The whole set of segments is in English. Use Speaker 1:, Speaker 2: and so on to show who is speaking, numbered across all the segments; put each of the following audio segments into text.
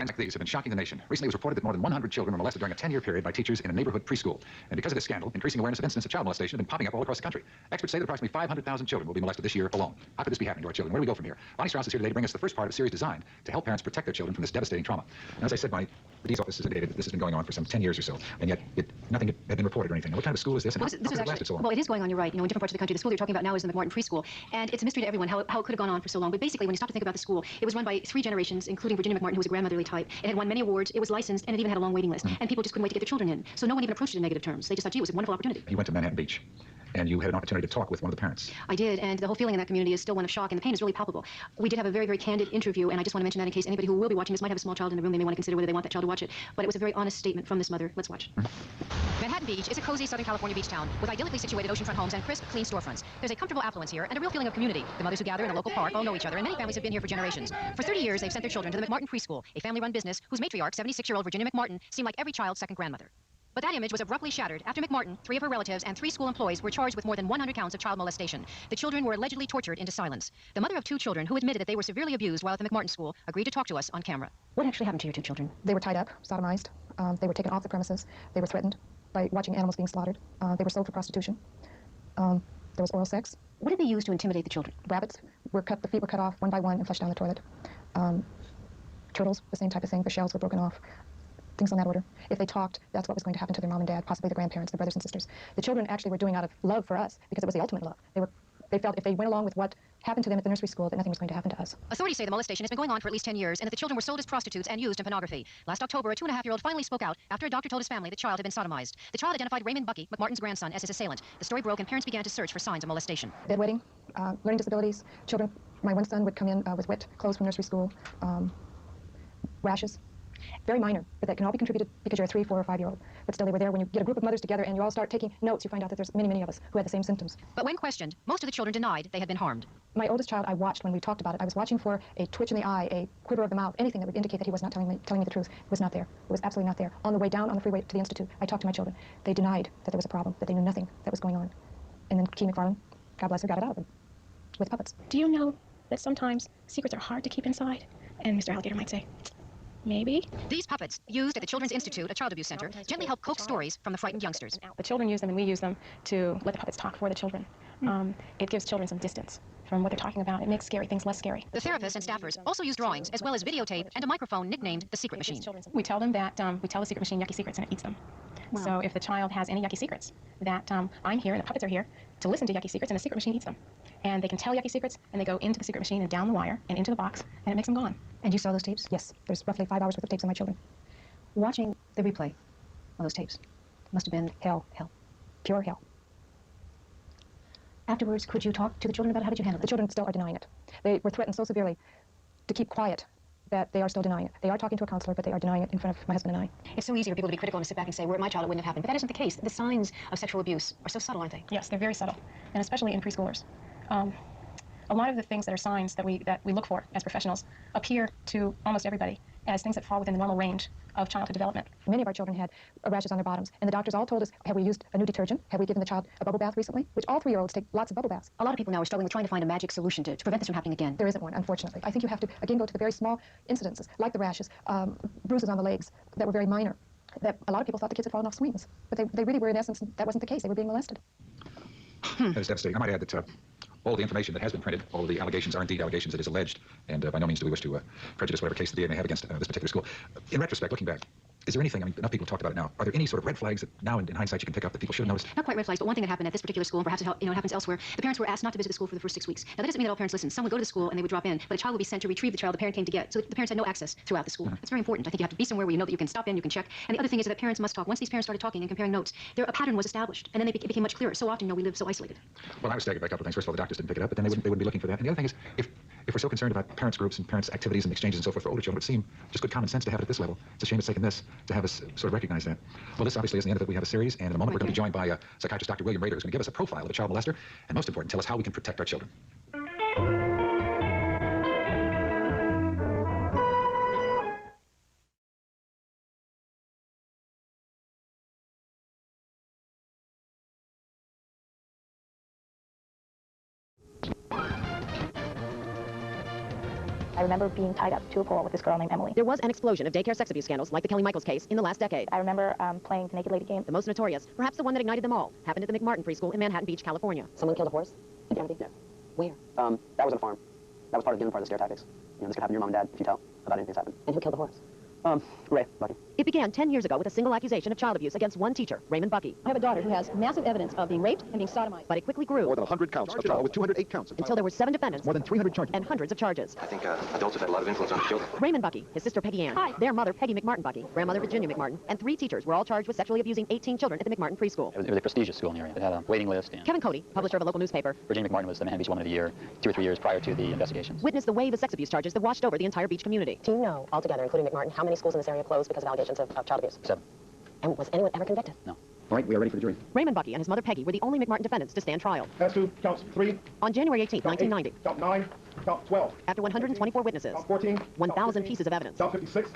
Speaker 1: like these have been shocking the nation. Recently, it was reported that more than 100 children were molested during a 10-year period by teachers in a neighborhood preschool. And because of this scandal, increasing awareness of incidents of child molestation have been popping up all across the country. Experts say that approximately 500,000 children will be molested this year alone. How could this be happening to our children? Where do we go from here? Bonnie Strauss is here today to bring us the first part of a series designed to help parents protect their children from this devastating trauma. And as I said, Bonnie, the D's office has indicated that this has been going on for some 10 years or so, and yet nothing had been reported or anything. Now, what kind of school is this, and how could it lasted so long?
Speaker 2: Well, it is going on, you're right. You know, in different parts of the country. The school you're talking about now is the Mcmartin Preschool, and it's a mystery to everyone how it could have gone on for so long. But basically, when you stop to think about the school, it was run by 3 generations, including Virginia Mcmartin, who was a grandmotherly type. It had won many awards, it was licensed, and it even had a long waiting list. And people just couldn't wait to get their children in. So no one even approached it in negative terms. They just thought, gee, it was a wonderful opportunity.
Speaker 1: You went to Manhattan Beach, and you had an opportunity to talk with one of the parents.
Speaker 2: I did, and the whole feeling in that community is still one of shock, and the pain is really palpable. We did have a very, very candid interview, and I just want to mention that in case anybody who will be watching this might have a small child in the room, they may want to consider whether they want that child to watch it. But it was a very honest statement from this mother. Let's watch. Manhattan Beach is a cozy Southern California beach town with idyllically situated oceanfront homes and crisp, clean storefronts. There's a comfortable affluence here and a real feeling of community. The mothers who gather in a local park all know each other, and many families have been here for generations. For 30 years, they've sent their children to the Mcmartin Preschool, a family-run business whose matriarch, 76-year-old Virginia Mcmartin, seemed like every child's second grandmother. But that image was abruptly shattered after Mcmartin, 3 of her relatives, and 3 school employees were charged with more than 100 counts of child molestation. The children were allegedly tortured into silence. The mother of 2 children, who admitted that they were severely abused while at the Mcmartin school, agreed to talk to us on camera. What actually happened to your 2 children?
Speaker 3: They were tied up, sodomized. They were taken off the premises. They were threatened by watching animals being slaughtered. They were sold for prostitution. There was oral sex.
Speaker 2: What did they use to intimidate the children?
Speaker 3: Rabbits were cut, the feet were cut off one by one and flushed down the toilet. Turtles, the same type of thing. The shells were broken off. Things on that order. If they talked, that's what was going to happen to their mom and dad, possibly the grandparents, the brothers and sisters. The children actually were doing out of love for us because it was the ultimate love. They felt if they went along with what happened to them at the nursery school, that nothing was going to happen to us.
Speaker 2: Authorities say the molestation has been going on for at least 10 years and that the children were sold as prostitutes and used in pornography. Last October, a 2.5-year-old finally spoke out after a doctor told his family the child had been sodomized. The child identified Raymond Bucky, Mcmartin's grandson, as his assailant. The story broke and parents began to search for signs of molestation.
Speaker 3: Bedwetting, learning disabilities, children. My one son would come in with wet clothes from nursery school, rashes. Very minor, but that can all be contributed because you're a 3, 4, or 5-year-old. But still, they were there. When you get a group of mothers together and you all start taking notes, you find out that there's many, many of us who had the same symptoms.
Speaker 2: But when questioned, most of the children denied they had been harmed.
Speaker 3: My oldest child, I watched when we talked about it. I was watching for a twitch in the eye, a quiver of the mouth, anything that would indicate that he was not telling me the truth. It was not there. It was absolutely not there. On the way down on the freeway to the institute, I talked to my children. They denied that there was a problem, that they knew nothing that was going on. And then Key McFarland, God bless her, got it out of them with puppets.
Speaker 4: Do you know that sometimes secrets are hard to keep inside? And Mr. Alligator might say, maybe.
Speaker 2: These puppets, used at the Children's Institute, a child abuse center, gently help coax stories from the frightened youngsters.
Speaker 4: The children use them and we use them to let the puppets talk for the children. It gives children some distance from what they're talking about. It makes scary things less scary.
Speaker 2: The therapists and staffers also use drawings as well as videotape and a microphone nicknamed the secret machine.
Speaker 4: We tell them that we tell the secret machine yucky secrets and it eats them. Wow. So if the child has any yucky secrets, that I'm here and the puppets are here to listen to yucky secrets and the secret machine eats them. And they can tell yucky secrets and they go into the secret machine and down the wire and into the box and it makes them gone.
Speaker 2: And you saw those tapes?
Speaker 3: Yes, there's roughly 5 hours worth of tapes of my children.
Speaker 2: Watching the replay of those tapes must have been hell,
Speaker 3: Pure hell.
Speaker 2: Afterwards, could you talk to the children about it? How did you handle it?
Speaker 3: The children still are denying it. They were threatened so severely to keep quiet that they are still denying it. They are talking to a counselor, but they are denying it in front of my husband and I.
Speaker 2: It's so easy for people to be critical and sit back and say, were it my child, it wouldn't have happened. But that isn't the case. The signs of sexual abuse are so subtle, aren't they?
Speaker 4: Yes, they're very subtle, and especially in preschoolers. A lot of the things that are signs that we look for as professionals appear to almost everybody as things that fall within the normal range of childhood development.
Speaker 3: Many of our children had rashes on their bottoms, and the doctors all told us, have we used a new detergent? Have we given the child a bubble bath recently? Which all 3-year-olds take lots of bubble baths.
Speaker 2: A lot of people now are struggling with trying to find a magic solution to prevent this from happening again.
Speaker 3: There isn't one, unfortunately. I think you have to, again, go to the very small incidences, like the rashes, bruises on the legs that were very minor, that a lot of people thought the kids had fallen off swings. But they really were, in essence, that wasn't the case. They were being molested.
Speaker 1: That is devastating. I might add that all the information that has been printed, all of the allegations are indeed allegations that is alleged, and by no means do we wish to prejudice whatever case the DA may have against this particular school. In retrospect, looking back, is there anything, I mean, enough people have talked about it now, are there any sort of red flags that now in hindsight you can pick up that people should have noticed?
Speaker 2: Not quite red flags, but one thing that happened at this particular school, and perhaps it happens elsewhere, the parents were asked not to visit the school for the first 6 weeks. Now that doesn't mean that all parents listened. Some would go to the school and they would drop in, but a child would be sent to retrieve the child the parent came to get, so the parents had no access throughout the school. It's very important. I think you have to be somewhere where you know that you can stop in, you can check. And the other thing is that parents must talk. Once these parents started talking and comparing notes, a pattern was established, and then it became much clearer. So often, we live so isolated.
Speaker 1: Well, I was staggered by a couple of things. First of all, the doctors didn't pick it up, but then they wouldn't be looking for that. And the other thing is, if we're so concerned about parents' groups and parents' activities and exchanges and so forth for older children, it would seem just good common sense to have it at this level. It's a shame it's taken this to have us sort of recognize that. Well, this obviously isn't the end of it. We have a series, and in a moment we're going to be joined by psychiatrist Dr. William Rader, who's going to give us a profile of a child molester, and most important, tell us how we can protect our children.
Speaker 5: I remember being tied up to a pole with this girl named Emily.
Speaker 2: There was an explosion of daycare sex abuse scandals like the Kelly Michaels case in the last decade.
Speaker 5: I remember playing the Naked Lady game.
Speaker 2: The most notorious, perhaps the one that ignited them all, happened at the Mcmartin Preschool in Manhattan Beach, California.
Speaker 6: Someone killed a horse?
Speaker 5: Yeah.
Speaker 6: Where?
Speaker 7: That was on a farm. That was part of the part of the scare tactics. You know, this could happen to your mom and dad if you tell about anything that's happened.
Speaker 6: And who killed the horse?
Speaker 7: Ray, Bucky.
Speaker 2: It began 10 years ago with a single accusation of child abuse against one teacher, Raymond Bucky.
Speaker 8: I have a daughter who has massive evidence of being raped and being sodomized.
Speaker 2: But it quickly grew.
Speaker 1: More than 100 counts of trial with 208 counts.
Speaker 2: Until there were 7 defendants.
Speaker 1: More than 300 charges.
Speaker 2: And hundreds of charges.
Speaker 9: I think adults have had a lot of influence on the children.
Speaker 2: Raymond Bucky, his sister Peggy Ann, their mother Peggy Mcmartin Bucky, grandmother Virginia Mcmartin, and 3 teachers were all charged with sexually abusing 18 children at the Mcmartin Preschool.
Speaker 10: It was a prestigious school in the area. It had a waiting list. And
Speaker 2: Kevin Cody, publisher of a local newspaper,
Speaker 10: Virginia Mcmartin was the Manhattan Beach Woman of the Year 2 or 3 years prior to the investigations.
Speaker 2: witnessed the wave of sex abuse charges that washed over the entire beach community.
Speaker 6: Do you know, altogether, including McMartin, how many schools in this area closed because of allegations of child abuse?
Speaker 10: 7.
Speaker 6: And was anyone ever convicted?
Speaker 10: No.
Speaker 1: All right, we are ready for the jury.
Speaker 2: Raymond Bucky and his mother Peggy were the only Mcmartin defendants to stand trial.
Speaker 11: As to counts 3,
Speaker 2: On January 18, 1990,
Speaker 11: count 9, count 12,
Speaker 2: after 124 witnesses,
Speaker 11: count 14,
Speaker 2: 1,000 pieces of evidence,
Speaker 11: count 56,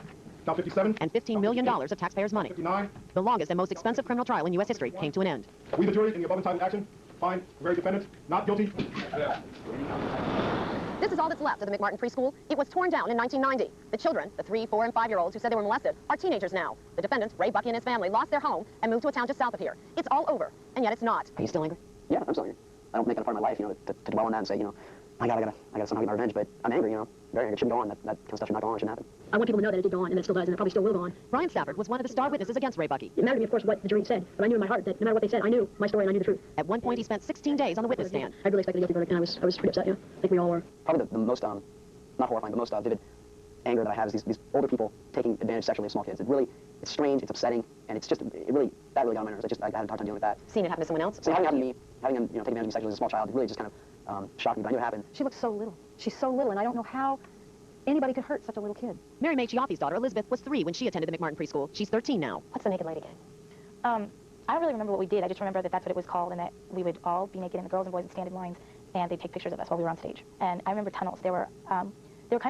Speaker 11: count 57,
Speaker 2: and $15 million of taxpayers' money,
Speaker 11: 59.
Speaker 2: the longest and most expensive criminal trial in U.S. history came to an end.
Speaker 11: We, the jury, in the above entitled action, find the very defendant not guilty.
Speaker 2: This is all that's left of the Mcmartin Preschool. It was torn down in 1990. The children, the 3, 4, and 5-year-olds who said they were molested, are teenagers now. The defendants, Ray Bucky and his family, lost their home and moved to a town just south of here. It's all over, and yet it's not.
Speaker 6: Are you still angry?
Speaker 7: Yeah, I'm still angry. I don't make it a part of my life, you know, to dwell on that and say, you know, I gotta somehow get my revenge, but I'm angry, you know, very angry. It shouldn't go on. That kind of stuff should not go on. It shouldn't happen.
Speaker 8: I want people to know that it did go on and that it still does and it probably still will go on.
Speaker 2: Brian Stafford was one of the star witnesses against Ray Bucky.
Speaker 8: It mattered to me, of course, what the jury said, but I knew in my heart that no matter what they said, I knew my story and I knew the truth.
Speaker 2: At one point, he spent 16 days on the witness stand.
Speaker 8: I really expected a guilty verdict and I was pretty upset, yeah. I think we all were.
Speaker 7: Probably the most, not horrifying, but most vivid anger that I have is these older people taking advantage sexually of small kids. It's strange, it's upsetting, and that really got on my nerves. I had a hard time dealing with that.
Speaker 2: Seen it happen to someone else?
Speaker 7: So having it happen to me, having them, you know, take advantage of me sexually as a small child, it really just kind of shocked me, but I knew it happened.
Speaker 8: She looked so little. She's so little, and I don't know how anybody could hurt such a little kid.
Speaker 2: Mary Mae Chiappi's daughter, Elizabeth, was 3 when she attended the Mcmartin Preschool. She's 13 now.
Speaker 6: What's the Naked Lady game?
Speaker 5: I don't really remember what we did. I just remember that that's what it was called and that we would all be naked and the girls and boys would stand in lines and they'd take pictures of us while we were on stage. And I remember tunnels. They were kind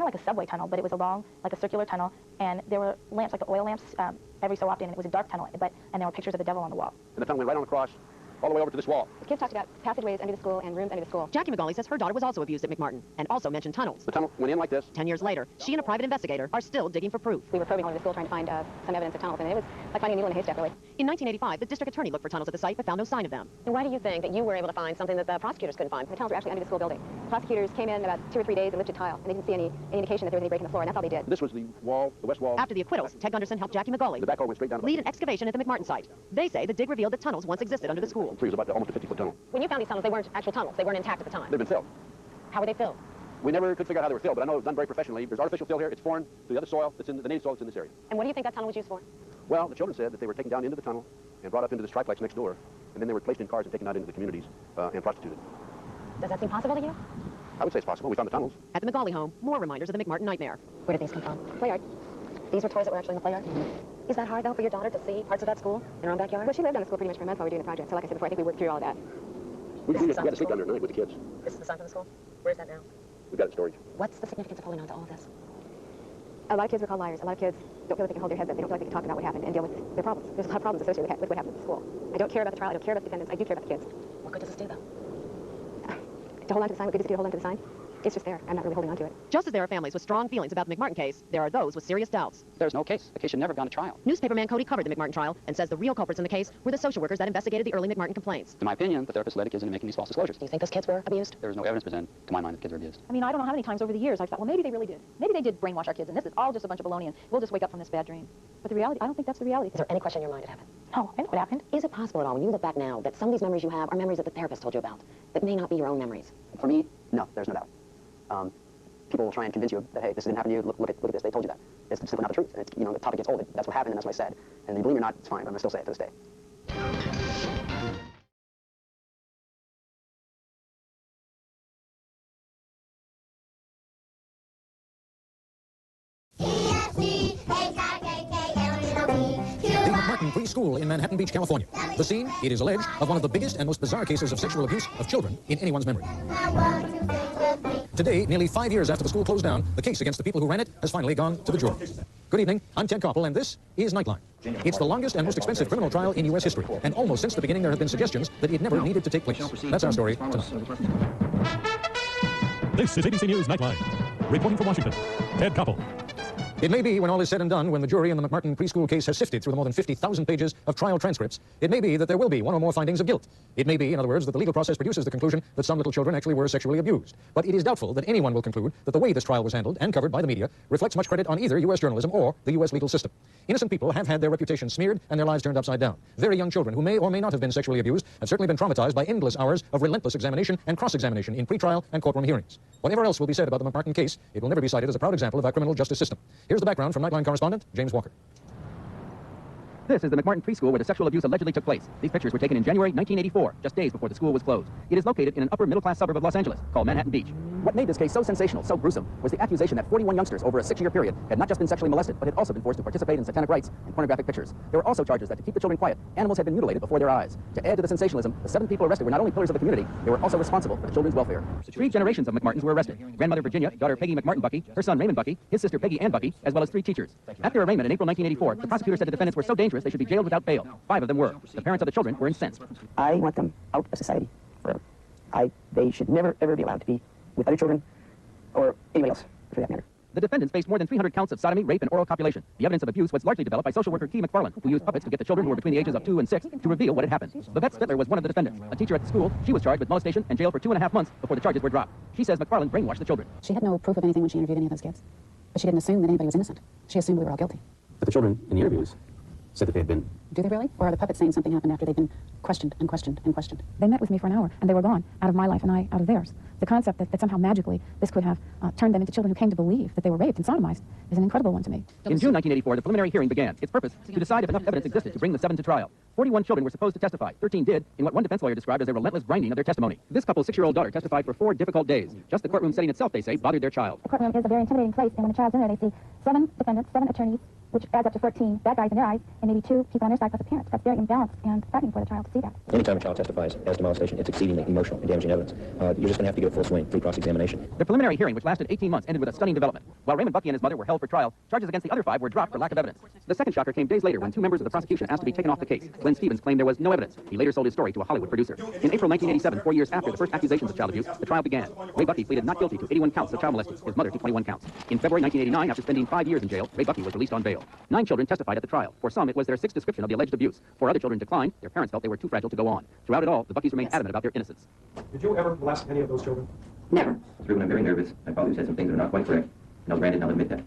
Speaker 5: of like a subway tunnel, but it was a long, like a circular tunnel, and there were lamps, like the oil lamps, every so often, and it was a dark tunnel, and there were pictures of the devil on the wall.
Speaker 1: And the tunnel went right on across, all the way over to this wall.
Speaker 2: The kids talked about passageways under the school and rooms under the school. Jackie McGauley says her daughter was also abused at Mcmartin and also mentioned tunnels.
Speaker 1: The tunnel went in like this.
Speaker 2: 10 years later, she and a private investigator are still digging for proof. We were probing all over the school trying to find some evidence of tunnels, and it was like finding a needle in a haystack, really. In 1985, the district attorney looked for tunnels at the site but found no sign of them.
Speaker 6: And why do you think that you were able to find something that the prosecutors couldn't find?
Speaker 2: The tunnels were actually under the school building. Prosecutors came in about 2 or 3 days and lifted tile, and they didn't see any indication that there was any break in the floor, and that's all they did.
Speaker 1: This was the wall, the west wall.
Speaker 2: After the acquittals, Ted Gunderson helped Jackie McGauley
Speaker 1: The back hole went straight down to
Speaker 2: lead an excavation at the Mcmartin site. They say the dig revealed that tunnels once existed under the school.
Speaker 1: It was about almost a 50-foot tunnel.
Speaker 6: When you found these tunnels, they weren't actual tunnels. They weren't intact at the time.
Speaker 1: They've been filled.
Speaker 6: How were they filled?
Speaker 1: We never could figure out how they were filled, but I know it was done very professionally. There's artificial fill here. It's foreign to the other soil. That's in the native soil that's in this area.
Speaker 6: And what do you think that tunnel was used for?
Speaker 1: Well, the children said that they were taken down into the tunnel and brought up into this triplex next door, and then they were placed in cars and taken out into the communities and prostituted.
Speaker 6: Does that seem possible to you?
Speaker 1: I would say it's possible. We found the tunnels.
Speaker 2: At the McGauley home, more reminders of the Mcmartin nightmare.
Speaker 6: Where did these come from?
Speaker 2: Playard.
Speaker 6: These were toys that were actually in the playard? Is that hard, though, for your daughter to see parts of that school in her own backyard?
Speaker 2: Well, she lived on the school pretty much for a month while we were doing the project, so like I said before, I think we worked through all of that.
Speaker 1: We had to sleep down there at night with the kids.
Speaker 6: This is the sign from the school? Where is that now?
Speaker 1: We've got it in storage.
Speaker 6: What's the significance of holding on to all of this?
Speaker 2: A lot of kids were called liars. A lot of kids don't feel like they can hold their heads up. They don't feel like they can talk about what happened and deal with their problems. There's a lot of problems associated with what happened at the school. I don't care about the trial. I don't care about the defendants. I do care about the kids.
Speaker 6: What good does this do, though?
Speaker 2: To hold on to the sign, what good does it do to hold on to the sign? It's just there. I'm not really holding on to it. Just as there are families with strong feelings about the Mcmartin case, there are those with serious doubts.
Speaker 10: There's no case. The case should never have gone to trial.
Speaker 2: Newspaperman Cody covered the Mcmartin trial and says the real culprits in the case were the social workers that investigated the early Mcmartin complaints.
Speaker 10: In my opinion, the therapist led the kids into making these false disclosures.
Speaker 6: Do you think those kids were abused?
Speaker 10: There was no evidence presented, to my mind, that kids were abused.
Speaker 8: I mean, I don't know how many times over the years I've thought, well, maybe they really did. Maybe they did brainwash our kids, and this is all just a bunch of baloney, and we'll just wake up from this bad dream. But the reality, I don't think that's the reality.
Speaker 6: Is there any question in your mind it happened?
Speaker 5: No, I know what happened.
Speaker 6: Is it possible at all, when you look back now, that some of these memories you have are memories that the therapist told you about, that may not be your own memories?
Speaker 7: For me, no, there's no doubt. People will try and convince you that, hey, this didn't happen to you, look at this, they told you that. It's simply not the truth. And it's, you know, the topic gets old. That's what happened, and that's what I said. And you believe me or not, it's fine, but I'm going to still say it to this day.
Speaker 12: The Mcmartin Preschool in Manhattan Beach, California. The scene, it is alleged, of one of the biggest and most bizarre cases of sexual abuse of children in anyone's memory. Today, nearly 5 years after the school closed down, the case against the people who ran it has finally gone to the jury. Good evening, I'm Ted Koppel, and this is Nightline. It's the longest and most expensive criminal trial in U.S. history, and almost since the beginning there have been suggestions that it never needed to take place. That's our story tonight.
Speaker 13: This is ABC News Nightline.
Speaker 12: Reporting from Washington, Ted Koppel. It may be, when all is said and done, when the jury in the Mcmartin preschool case has sifted through the more than 50,000 pages of trial transcripts, it may be that there will be one or more findings of guilt. It may be, in other words, that the legal process produces the conclusion that some little children actually were sexually abused. But it is doubtful that anyone will conclude that the way this trial was handled and covered by the media reflects much credit on either U.S. journalism or the U.S. legal system. Innocent people have had their reputations smeared and their lives turned upside down. Very young children who may or may not have been sexually abused have certainly been traumatized by endless hours of relentless examination and cross-examination in pretrial and courtroom hearings. Whatever else will be said about the Mcmartin case, it will never be cited as a proud example of our criminal justice system. Here's the background from Nightline correspondent James Walker.
Speaker 7: This is the Mcmartin preschool where the sexual abuse allegedly took place. These pictures were taken in January 1984, just days before the school was closed. It is located in an upper middle-class suburb of Los Angeles called Manhattan Beach. What made this case so sensational, so gruesome, was the accusation that 41 youngsters over a 6-year period had not just been sexually molested, but had also been forced to participate in satanic rites and pornographic pictures. There were also charges that to keep the children quiet, animals had been mutilated before their eyes. To add to the sensationalism, the 7 people arrested were not only pillars of the community, they were also responsible for the children's welfare. 3 generations of Mcmartins were arrested. Grandmother Virginia, daughter Peggy McMartin Bucky, her son Raymond Bucky, his sister Peggy Ann Bucky, as well as 3 teachers. After arraignment in April 1984, the prosecutor said the defendants were so dangerous they should be jailed without bail. 5 of them were. The parents of the children were incensed. I want them out of society forever. They should never, ever be allowed to be with other children or anybody else, for that matter. The defendants faced more than 300 counts of sodomy, rape, and oral copulation. The evidence of abuse was largely developed by social worker Key McFarland, who used puppets to get the children who were between the ages of 2 and 6 to reveal what had happened. Babette Spittler was one of the defendants. A teacher at the school, she was charged with molestation and jailed for 2.5 months before the charges were dropped. She says McFarland brainwashed the children.
Speaker 3: She had no proof of anything when she interviewed any of those kids. But she didn't assume that anybody was innocent. She assumed we were all guilty.
Speaker 10: But the children in the interviews said that they had been...
Speaker 3: Do they really? Or are the puppets saying something happened after they've been questioned and questioned and questioned?
Speaker 8: They met with me for an hour, and they were gone, out of my life and I out of theirs. The concept that somehow magically this could have turned them into children who came to believe that they were raped and sodomized is an incredible one to me.
Speaker 7: In June 1984, the preliminary hearing began. Its purpose, to decide if enough evidence existed to bring the 7 to trial. 41 children were supposed to testify. 13 did, in what one defense lawyer described as a relentless grinding of their testimony. This couple's 6-year-old daughter testified for 4 difficult days. Just the courtroom setting itself, they say, bothered their child.
Speaker 5: The courtroom is a very intimidating place, and when the child's in there, they see 7 defendants, 7 attorneys, which adds up to 14 bad guys in their eyes, and maybe 2 people on their side plus a parent. That's very imbalanced and frightening for the child to see that.
Speaker 9: Anytime a child testifies as to molestation, it's exceedingly emotional and damaging evidence. You're just going to have to give it full swing, free cross-examination.
Speaker 7: The preliminary hearing, which lasted 18 months, ended with a stunning development. While Raymond Bucky and his mother were held for trial, charges against the other 5 were dropped for lack of evidence. The second shocker came days later when 2 members of the prosecution asked to be taken off the case. Glenn Stevens claimed there was no evidence. He later sold his story to a Hollywood producer. In April 1987, 4 years after the first accusations of child abuse, the trial began. Ray Bucky pleaded not guilty to 81 counts of child molesting, his mother to 21 counts. In February 1989, after spending 5 years in jail, Ray Bucky was released on bail. 9 children testified at the trial. For some, it was their 6th description of the alleged abuse. 4 other children declined. Their parents felt they were too fragile to go on. Throughout it all, the Buckys remained adamant about their innocence.
Speaker 11: Did you ever molest any of those children?
Speaker 9: Never. Through when I'm very nervous, I probably said some things that are not quite correct, and I'll grant it and I'll admit that.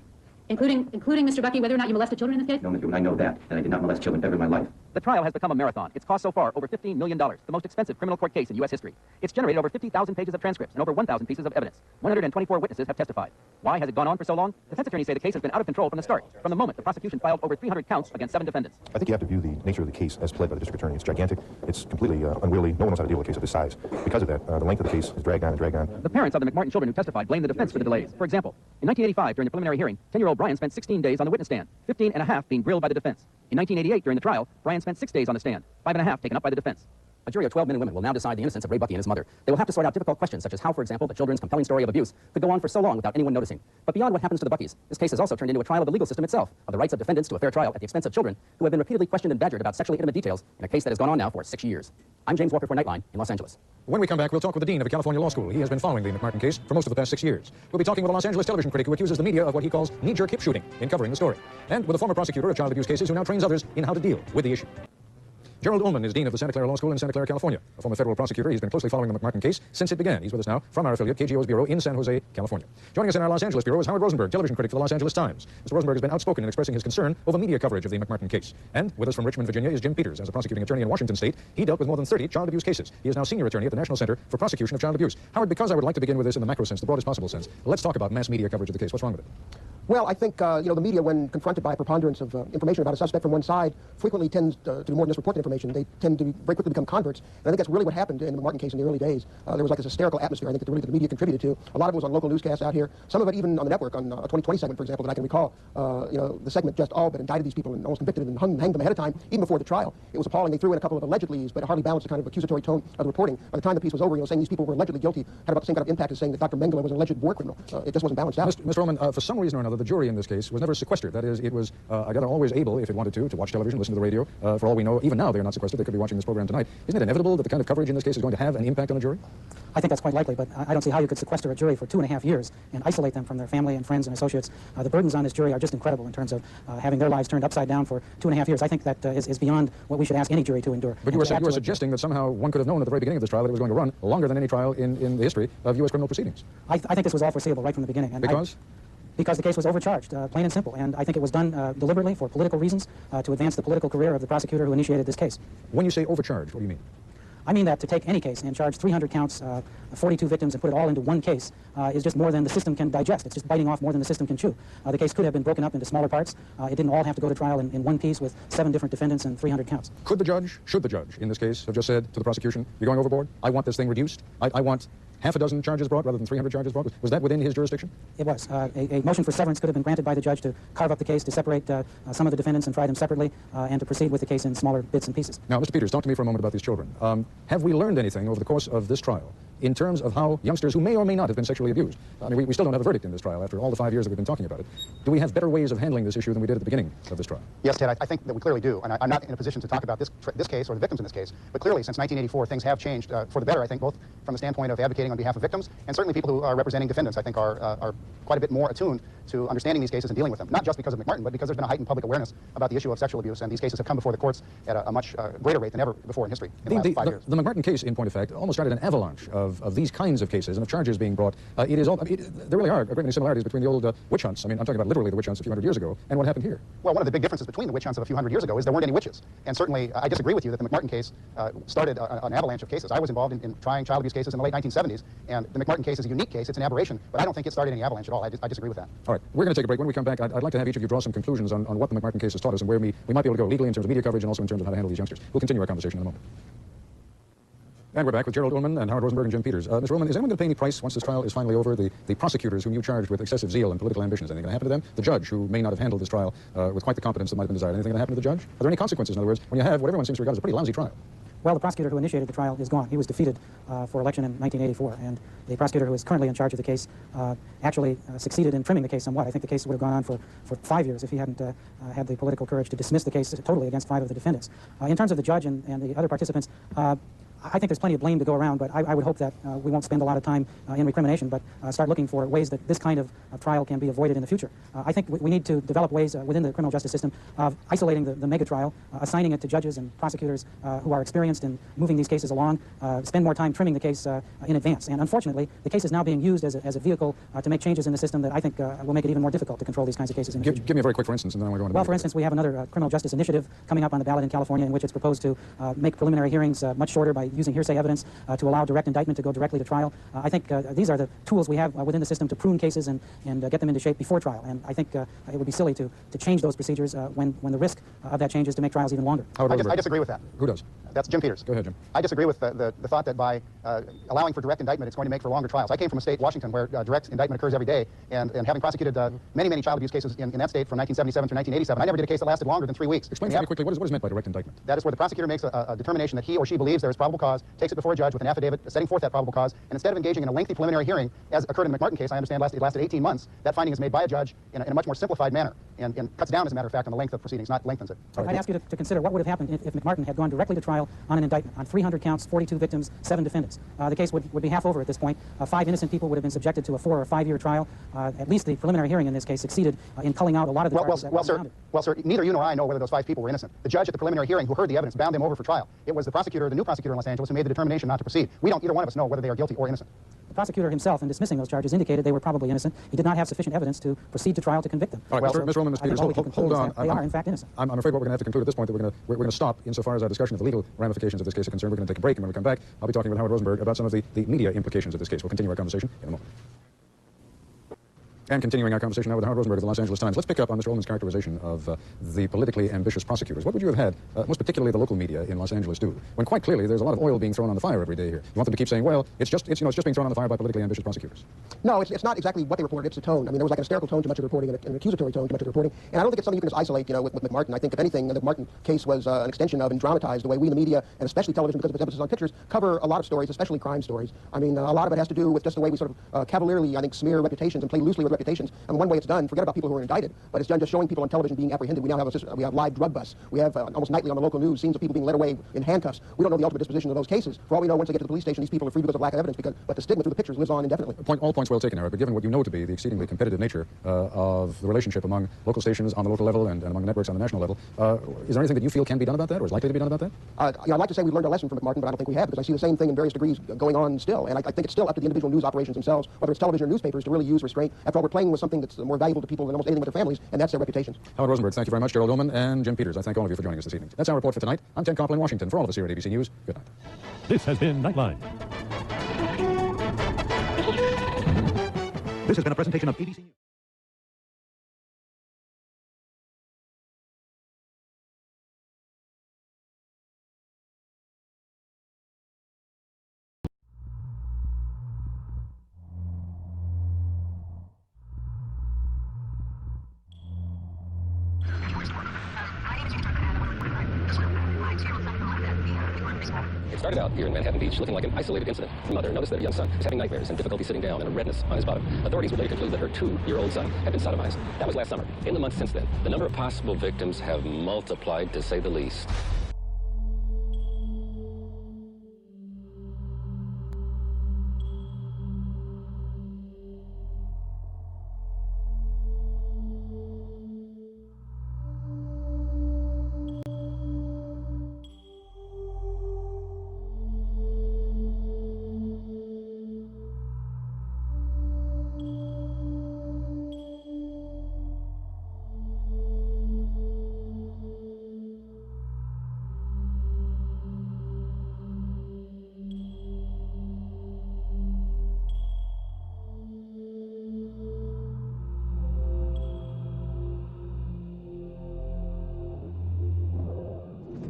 Speaker 2: Including Mr. Bucky, whether or not you molested children in this case?
Speaker 9: No, Mr. Wood, I know that I did not molest children ever in my life.
Speaker 7: The trial has become a marathon. It's cost so far over $15 million, the most expensive criminal court case in U.S. history. It's generated over 50,000 pages of transcripts and over 1,000 pieces of evidence. 124 witnesses have testified. Why has it gone on for so long? Defense attorneys say the case has been out of control from the start. From the moment the prosecution filed over 300 counts against 7 defendants.
Speaker 13: I think you have to view the nature of the case as pled by the district attorney. It's gigantic. It's completely unwieldy. No one knows how to deal with a case of this size. Because of that, the length of the case is dragged on and dragged on.
Speaker 7: The parents of the McMartin children who testified blame the defense for the delays. For example, in 1985, during the preliminary hearing, 10-year-old Brian spent 16 days on the witness stand, 15 and a half being grilled by the defense. In 1988, during the trial, Brian spent 6 days on the stand, 5 and a half taken up by the defense.
Speaker 14: A jury of 12 men and women will now decide the innocence of Ray Bucky and his mother. They will have to sort out difficult questions, such as how, for example, the children's compelling story of abuse could go on for so long without anyone noticing. But beyond what happens to the Buckys, this case has also turned into a trial of the legal system itself, of the rights of defendants to a fair trial at the expense of children who have been repeatedly questioned and badgered about sexually intimate details in a case that has gone on now for 6 years. I'm James Walker for Nightline in Los Angeles.
Speaker 12: When we come back, we'll talk with the dean of the California Law School. He has been following the Mcmartin case for most of the past 6 years. We'll be talking with a Los Angeles television critic who accuses the media of what he calls knee-jerk hip shooting in covering the story, and with a former prosecutor of child abuse cases who now trains others in how to deal with the issue. Gerald Ullman is dean of the Santa Clara Law School in Santa Clara, California. A former federal prosecutor, he's been closely following the Mcmartin case since it began. He's with us now from our affiliate, KGO's bureau in San Jose, California. Joining us in our Los Angeles bureau is Howard Rosenberg, television critic for the Los Angeles Times. Mr. Rosenberg has been outspoken in expressing his concern over media coverage of the Mcmartin case. And with us from Richmond, Virginia, is Jim Peters. As a prosecuting attorney in Washington State, he dealt with more than 30 child abuse cases. He is now senior attorney at the National Center for Prosecution of Child Abuse. Howard, because I would like to begin with this in the macro sense, the broadest possible sense, let's talk about mass media coverage of the case. What's wrong with it?
Speaker 15: Well, I think, the media, when confronted by a preponderance of information about a suspect from one side, frequently tends to do more than just report the information. They tend to very quickly become converts. And I think that's really what happened in the Mcmartin case in the early days. There was like this hysterical atmosphere, I think, that really the media contributed to. A lot of it was on local newscasts out here. Some of it even on the network, on a 2020 segment, for example, that I can recall. The segment just all but indicted these people and almost convicted them and hanged them ahead of time, even before the trial. It was appalling. They threw in a couple of allegedlys, but it hardly balanced the kind of accusatory tone of the reporting. By the time the piece was over, saying these people were allegedly guilty had about the same kind of impact as saying that Dr. Mengele was an alleged war criminal. It just wasn't balanced out.
Speaker 12: Mr. Roman, for some reason or another, the jury in this case was never sequestered. That is, it was, again, always able, if it wanted to watch television, listen to the radio. For all we know, even now they're not sequestered. They could be watching this program tonight. Isn't it inevitable that the kind of coverage in this case is going to have an impact on a jury?
Speaker 16: I think that's quite likely, but I don't see how you could sequester a jury for 2.5 years and isolate them from their family and friends and associates. The burdens on this jury are just incredible in terms of having their lives turned upside down for 2.5 years. I think that is beyond what we should ask any jury to endure.
Speaker 12: But you were suggesting that somehow one could have known at the very beginning of this trial that it was going to run longer than any trial in the history of U.S. criminal proceedings.
Speaker 16: I think this was all foreseeable right from the beginning. And
Speaker 12: because?
Speaker 16: Because the case was overcharged, plain and simple. And I think it was done deliberately for political reasons to advance the political career of the prosecutor who initiated this case.
Speaker 12: When you say overcharged, what do you mean?
Speaker 16: I mean that to take any case and charge 300 counts, 42 victims, and put it all into one case is just more than the system can digest. It's just biting off more than the system can chew. The case could have been broken up into smaller parts. It didn't all have to go to trial in one piece with 7 different defendants and 300 counts.
Speaker 12: Should the judge, in this case, have just said to the prosecution, you're going overboard? I want this thing reduced. I want half a dozen charges brought rather than 300 charges brought. Was that within his jurisdiction?
Speaker 16: It was. A motion for severance could have been granted by the judge to carve up the case, to separate some of the defendants and try them separately, and to proceed with the case in smaller bits and pieces.
Speaker 12: Now, Mr. Peters, talk to me for a moment about these children. Have we learned anything over the course of this trial in terms of how youngsters who may or may not have been sexually abused? I mean, we still don't have a verdict in this trial after all the 5 years that we've been talking about it. Do we have better ways of handling this issue than we did at the beginning of this trial?
Speaker 17: Yes, Ted, I think that we clearly do. And I'm not in a position to talk about this case or the victims in this case, but clearly since 1984 things have changed for the better, I think, both from the standpoint of advocating on behalf of victims and certainly people who are representing defendants, I think, are quite a bit more attuned to understanding these cases and dealing with them. Not just because of Mcmartin, but because there's been a heightened public awareness about the issue of sexual abuse, and these cases have come before the courts at a much greater rate than ever before in history in the last 5 years.
Speaker 12: The Mcmartin case, in point of fact, almost started an avalanche of these kinds of cases and of charges being brought. There really are great many similarities between the old witch hunts. I mean, I'm talking about literally the witch hunts a few hundred years ago, and what happened here.
Speaker 17: Well, one of the big differences between the witch hunts of a few hundred years ago is there weren't any witches. And certainly, I disagree with you that the Mcmartin case started an avalanche of cases. I was involved in trying child abuse cases in the late 1970s, and the Mcmartin case is a unique case. It's an aberration, but I don't think it started any avalanche at all. I disagree with that.
Speaker 12: All right, we're going to take a break. When we come back, I'd like to have each of you draw some conclusions on what the Mcmartin case has taught us and where we might be able to go legally in terms of media coverage and also in terms of how to handle these youngsters. We'll continue our conversation in a moment. And we're back with Gerald Ullman and Howard Rosenberg and Jim Peters. Mr. Ullman, is anyone going to pay any price once this trial is finally over? The prosecutors whom you charged with excessive zeal and political ambition, is anything going to happen to them? The judge, who may not have handled this trial with quite the competence that might have been desired, anything going to happen to the judge? Are there any consequences, in other words, when you have what everyone seems to regard as a pretty lousy trial?
Speaker 16: Well, the prosecutor who initiated the trial is gone. He was defeated for election in 1984, and the prosecutor who is currently in charge of the case actually succeeded in trimming the case somewhat. I think the case would have gone on for 5 years if he hadn't had the political courage to dismiss the case totally against 5 of the defendants. In terms of the judge and the other participants, I think there's plenty of blame to go around, but I would hope that we won't spend a lot of time in recrimination, but start looking for ways that this kind of trial can be avoided in the future. I think we need to develop ways within the criminal justice system of isolating the mega trial, assigning it to judges and prosecutors who are experienced in moving these cases along, spend more time trimming the case in advance. And unfortunately, the case is now being used as a vehicle to make changes in the system that I think will make it even more difficult to control these kinds of cases in the future.
Speaker 12: Give me a very quick for instance, and then we'll go on to
Speaker 16: Well, for instance, we have another criminal justice initiative coming up on the ballot in California in which it's proposed to make preliminary hearings much shorter by using hearsay evidence to allow direct indictment to go directly to trial. I think these are the tools we have within the system to prune cases and get them into shape before trial. And I think it would be silly to change those procedures when the risk of that change is to make trials even longer.
Speaker 17: I disagree with that.
Speaker 12: Who does?
Speaker 17: That's Jim Peters.
Speaker 12: Go ahead, Jim.
Speaker 17: I disagree with the thought that by allowing for direct indictment, it's going to make for longer trials. I came from a state, Washington, where direct indictment occurs every day, and having prosecuted many child abuse cases in that state from 1977 through 1987, I never did a case that lasted longer than 3 weeks.
Speaker 12: Explain very quickly what is meant by direct indictment.
Speaker 17: That is where the prosecutor makes a determination that he or she believes there is probable cause, takes it before a judge with an affidavit setting forth that probable cause, and instead of engaging in a lengthy preliminary hearing, as occurred in the Mcmartin case, I understand it lasted 18 months, that finding is made by a judge in a much more simplified manner and cuts down, as a matter of fact, on the length of proceedings, not lengthens it.
Speaker 16: I'd ask you to consider what would have happened if Mcmartin had gone directly to trial on an indictment, on 300 counts, 42 victims, 7 defendants. The case would be half over at this point. 5 innocent people would have been subjected to a 4 or 5 year trial. At least the preliminary hearing in this case succeeded in culling out a lot of the charges that were surrounded.
Speaker 17: Well, sir, neither you nor I know whether those 5 people were innocent. The judge at the preliminary hearing who heard the evidence bound them over for trial. It was the prosecutor, the new prosecutor in Los Angeles, who made the determination not to proceed. We don't, either one of us, know whether they are guilty or innocent.
Speaker 16: The prosecutor himself, in dismissing those charges, indicated they were probably innocent. He did not have sufficient evidence to proceed to trial to convict them.
Speaker 12: All right, Mr. Ullman, Mr. Peters, hold on.
Speaker 16: They are, in fact, innocent.
Speaker 12: I'm afraid what we're going to have to conclude at this point, that we're going to stop insofar as our discussion of the legal ramifications of this case are concerned. We're going to take a break, and when we come back, I'll be talking with Howard Rosenberg about some of the media implications of this case. We'll continue our conversation in a moment. And continuing our conversation now with Howard Rosenberg of the Los Angeles Times, let's pick up on Mr. Ullman's characterization of the politically ambitious prosecutors. What would you have had, most particularly the local media in Los Angeles, do, when quite clearly there's a lot of oil being thrown on the fire every day here? You want them to keep saying, well, it's just being thrown on the fire by politically ambitious prosecutors?
Speaker 15: No, it's not exactly what they reported. It's the tone. I mean, there was like an hysterical tone to much of the reporting and an accusatory tone to much of the reporting. And I don't think it's something you can just isolate, with Mcmartin. I think, if anything, the Mcmartin case was an extension of and dramatized the way we in the media, and especially television because of its emphasis on pictures, cover a lot of stories, especially crime stories. I mean, a lot of it has to do with just the way we sort of cavalierly, I think, smear reputations and play loosely with reputations. And one way it's done, forget about people who are indicted, but it's done just showing people on television being apprehended. We now have a system, we have live drug busts. We have almost nightly on the local news scenes of people being led away in handcuffs. We don't know the ultimate disposition of those cases. For all we know, once they get to the police station, these people are free because of lack of evidence, but the stigma through the pictures lives on indefinitely.
Speaker 12: All points well taken, Eric, but given what you know to be the exceedingly competitive nature of the relationship among local stations on the local level and among networks on the national level, is there anything that you feel can be done about that, or is likely to be done about that?
Speaker 15: I'd like to say we've learned a lesson from Mcmartin, but I don't think we have, because I see the same thing in various degrees going on still. And I think it's still up to the individual news operations themselves, whether it's television or newspapers, to really use restraint. After all, we're playing with something that's more valuable to people than almost anything with their families, and that's their reputations.
Speaker 12: Howard Rosenberg, thank you very much. Gerald Ullman and Jim Peters, I thank all of you for joining us this evening. That's our report for tonight. I'm Ken Koppel in Washington. For all of us here at ABC News, good night. This has been Nightline.
Speaker 1: This has been a presentation of ABC News.
Speaker 14: It started out here in Manhattan Beach looking like an isolated incident. The mother noticed that her young son was having nightmares and difficulty sitting down and a redness on his bottom. Authorities would later conclude that her 2-year-old son had been sodomized. That was last summer. In the months since then, the number of possible victims have multiplied, to say the least.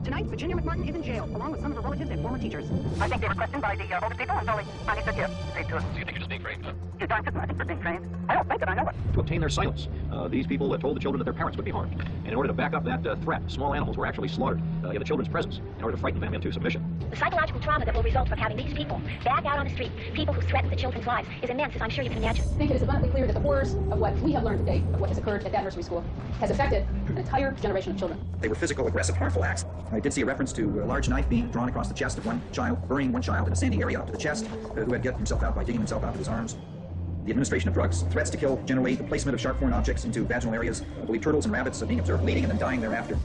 Speaker 18: Tonight, Virginia Mcmartin is in jail, along with some of her relatives and former teachers. I think they were questioned by the older people and totally honest their kids. So
Speaker 19: you think you're just being trained, huh?
Speaker 18: You're darn I think they're being trained. I don't think that I know it.
Speaker 19: To obtain their silence, these people told the children that their parents would be harmed. And in order to back up that threat, small animals were actually slaughtered in the children's presence in order to frighten them into submission.
Speaker 20: The psychological trauma that will result from having these people back out on the street, people who threaten the children's lives, is immense, as I'm sure you can imagine.
Speaker 8: I think it is abundantly clear that the horrors of what we have learned today, of what has occurred at that nursery school, has affected an entire generation of children.
Speaker 21: They were physical, aggressive, harmful acts. I did see a reference to a large knife being drawn across the chest of one child, burying one child in a standing area up to the chest, who had gotten himself out by digging himself out with his arms. The administration of drugs, threats to kill, generally the placement of sharp foreign objects into vaginal areas. I believe turtles and rabbits being observed bleeding and then dying thereafter.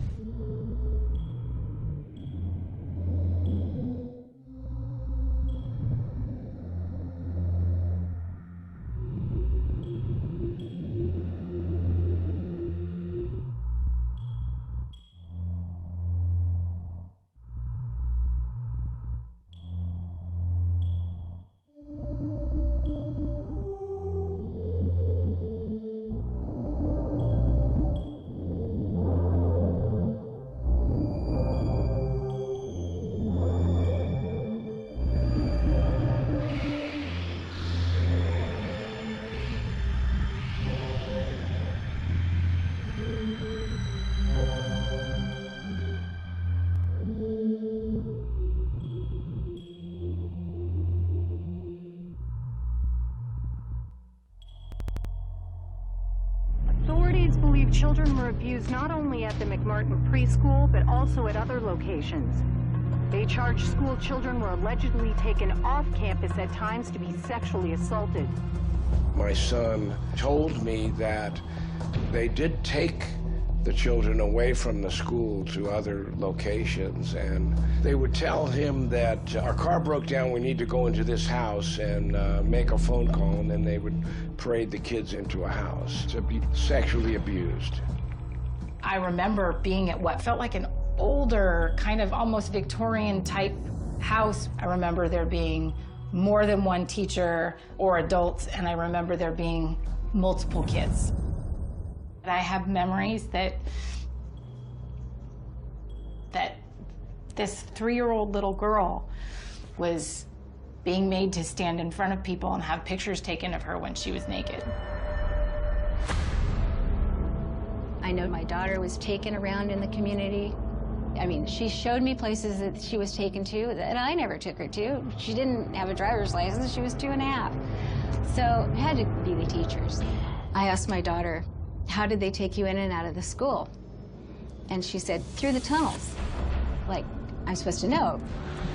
Speaker 22: Authorities believe children were abused not only at the Mcmartin Preschool, but also at other locations. They charge school children were allegedly taken off campus at times to be sexually assaulted.
Speaker 23: My son told me that they did take the children away from the school to other locations, and they would tell him that our car broke down, we need to go into this house and make a phone call, and then they would parade the kids into a house to be sexually abused.
Speaker 4: I remember being at what felt like an older, kind of almost Victorian type house. I remember there being more than one teacher or adults, and I remember there being multiple kids. I have memories that this 3-year-old little girl was being made to stand in front of people and have pictures taken of her when she was naked.
Speaker 24: I know my daughter was taken around in the community. I mean, she showed me places that she was taken to that I never took her to. She didn't have a driver's license. She was 2.5. So it had to be the teachers. I asked my daughter, how did they take you in and out of the school? And she said, through the tunnels. Like, I'm supposed to know.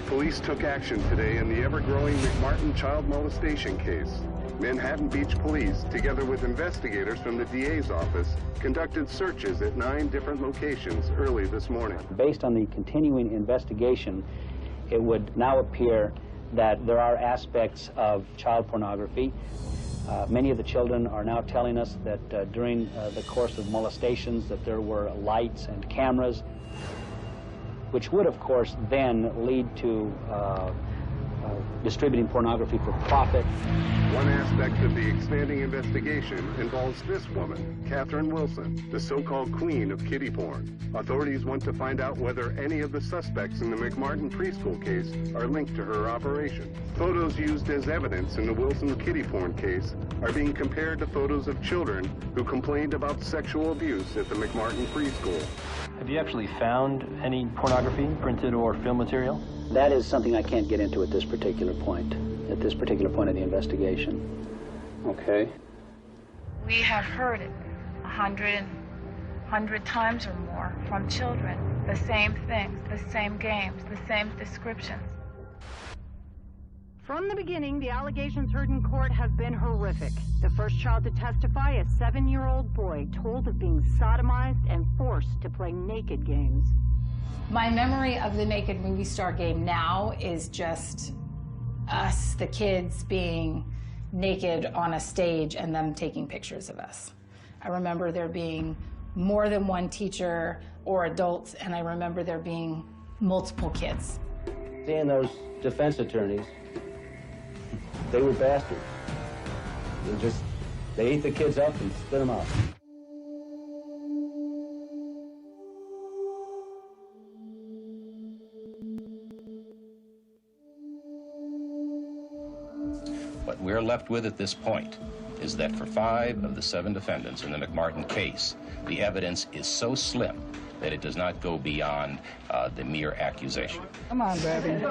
Speaker 3: Police took action today in the ever-growing Mcmartin child molestation case. Manhattan Beach Police, together with investigators from the DA's office, conducted searches at 9 different locations early this morning.
Speaker 5: Based on the continuing investigation, it would now appear that there are aspects of child pornography. Many of the children are now telling us that during the course of molestations that there were lights and cameras, which would, of course, then lead to distributing pornography for profit.
Speaker 3: One aspect of the expanding investigation involves this woman, Catherine Wilson, the so-called queen of kiddie porn. Authorities want to find out whether any of the suspects in the Mcmartin preschool case are linked to her operation. Photos used as evidence in the Wilson kiddie porn case are being compared to photos of children who complained about sexual abuse at the Mcmartin preschool.
Speaker 6: Have you actually found any pornography, printed or film material?
Speaker 5: That is something I can't get into at this particular point of the investigation. Okay.
Speaker 10: We have heard it 100 times or more from children. The same things, the same games, the same descriptions.
Speaker 22: From the beginning, the allegations heard in court have been horrific. The first child to testify, a 7-year-old boy, told of being sodomized and forced to play naked games.
Speaker 24: My memory of the Naked Movie Star game now is just us, the kids, being naked on a stage and them taking pictures of us. I remember there being more than one teacher or adults, and I remember there being multiple kids.
Speaker 5: Seeing those defense attorneys, they were bastards. They ate the kids up and spit them out.
Speaker 25: What we're left with at this point is that for 5 of the 7 defendants in the Mcmartin case, the evidence is so slim that it does not go beyond the mere accusation.
Speaker 26: Come on, baby.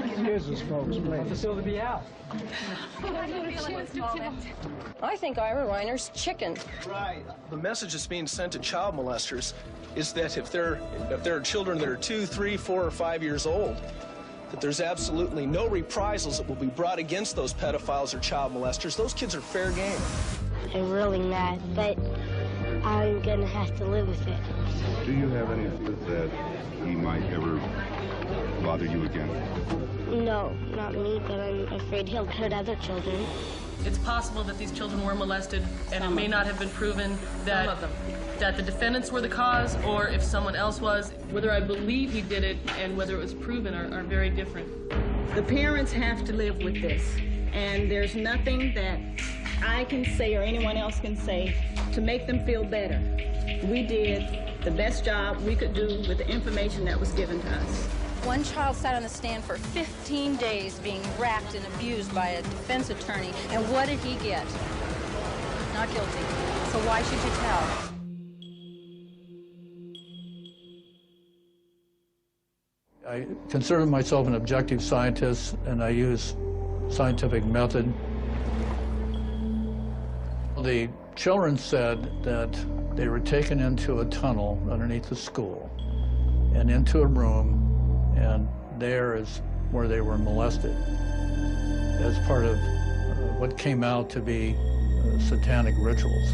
Speaker 26: Excuse us, folks, please.
Speaker 27: Facility be out.
Speaker 28: I think Ira Reiner's chicken.
Speaker 27: Right. The message that's being sent to child molesters is that if there are children that are 2, 3, 4, or 5 years old, that there's absolutely no reprisals that will be brought against those pedophiles or child molesters. Those kids are fair game.
Speaker 29: I'm really mad, but I'm gonna have to live with it.
Speaker 30: Do you have any fear that he might ever bother you again?
Speaker 29: No, not me, but I'm afraid he'll hurt other children.
Speaker 31: It's possible that these children were molested, and it may not have been proven that the defendants were the cause, or if someone else was. Whether I believe he did it and whether it was proven are very different.
Speaker 32: The parents have to live with this, and there's nothing that I can say or anyone else can say to make them feel better. We did the best job we could do with the information that was given to us.
Speaker 28: One child sat on the stand for 15 days being racked and abused by a defense attorney, and what did he get? Not guilty. So why should you tell?
Speaker 33: I consider myself an objective scientist, and I use scientific method. The children said that they were taken into a tunnel underneath the school and into a room, and there is where they were molested as part of what came out to be satanic rituals.